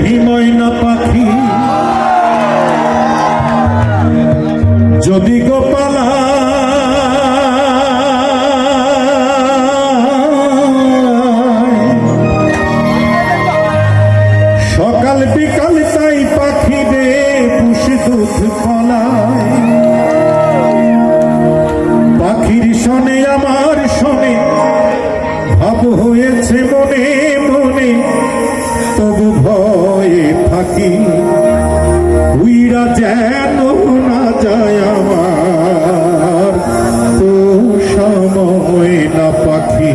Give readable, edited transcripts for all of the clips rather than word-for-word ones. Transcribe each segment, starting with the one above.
সেই ময়না পাখি যদি গোপালা সকাল বিকাল তাই পাখি রে পুষে দুধ ফলায় পাখির শোনে আমার শোনে ভাব হয়েছে মনে মনে তবু ভয়ে থাকি উইরা যেন না যায় আমার তো সময় না পাখি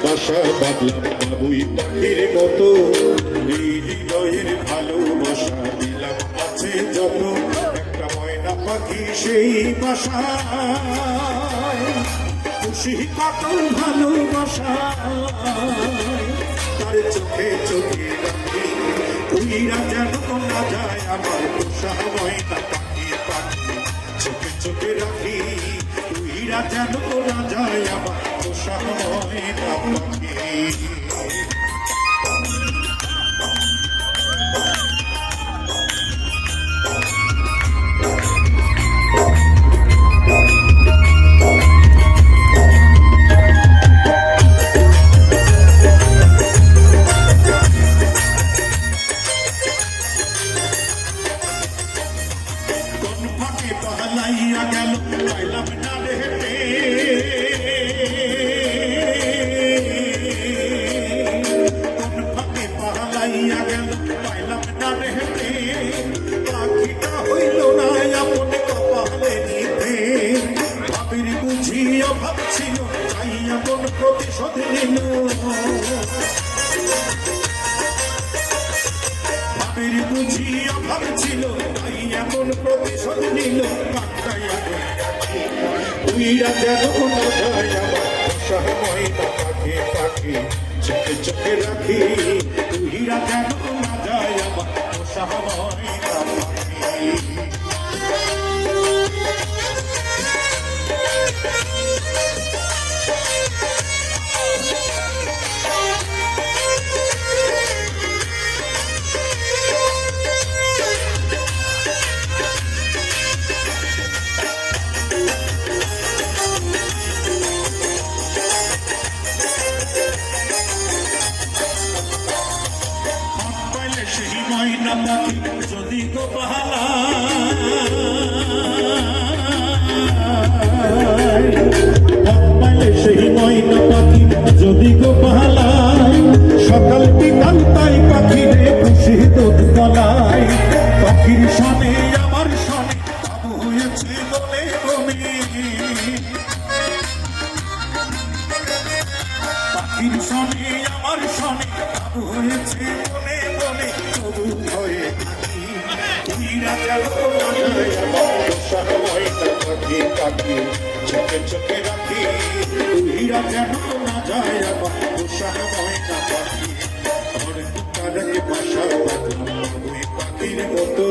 বাসা বাঁধলাম বাবুই পাখির মতো এই হৃদয়ের ভালোবাসা দিলাম আছে যত একটা ময়না পাখি সেই বাসা খুশি কত ভালোবাসা তার চোখে চোখে রাখি উইরা যেন না যায় আমার পোষা ময়না পাখি পাখি চোখে চোখে রাখি উইরা যেন না যায় আমার পোষা ময়না পাখি পালাইয়া গেল পাইলাম না রেটে কোন ফাঁকে পালাইয়া গেল পাইলাম না রেটে পাখিটা হইল না আপনে কপালে নিতে ভাবির বুঝি অভাব ছিল চাইয়া কোন প্রতিশোধ নিল ভাবির বুঝি অভাব ছিল তাই এমন প্রতিশোধ নিল উইরা যেন না যায় আমার পোষা ময়না পাখি পাখি চোখে চোখে রাখি উইরা যেন না যায় আমার পোষা ময়না পাখি সেই ময়না পাখি যদি গোপালা সেই ময়না পাখি যদি গোপালায় সকাল বিকাল তাই পাখি রে খুশি দুধ গলায় পাখির শোনে আমার শোনে ভাব হয়েছে মনে মনে পাখির শোনে আমার শোনে ভাব হয়েছে মনে মনে তবু ভয়ে থাকি উইরা গেল না যায় আমার পোষা ময়না পাখি পাখি চোখে চোখে রাখি উইরা যেন না যায় আমার পোষা ময়না পাখি আমার তারাকে বাসা বাঁধলাম ওই পাখির মতো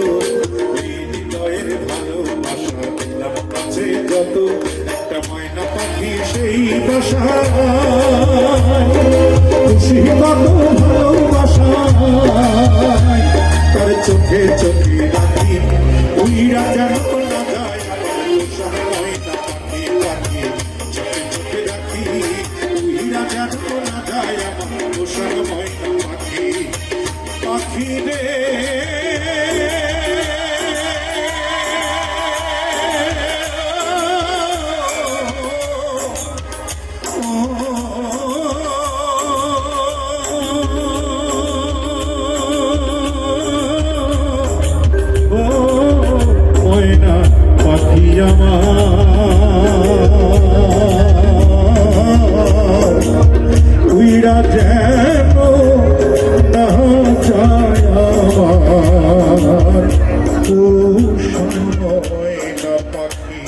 এই হৃদয়ের ভালোবাসা দিলাম কাছে যত একটা ময়না পাখি সেই বাসা খুশি কত ভালোবাসা তার চোখে চোখে রাখি উইরা যেন না যায় আমার পোষা ময়না পাখি পাখি চোখে চোখে রাখি উইরা যেন না যায় আমার পোষা ময়না পাখি পাখি রে ময়না পাখি আমার উইরা যেন না যায় আমার ময়না পাখি।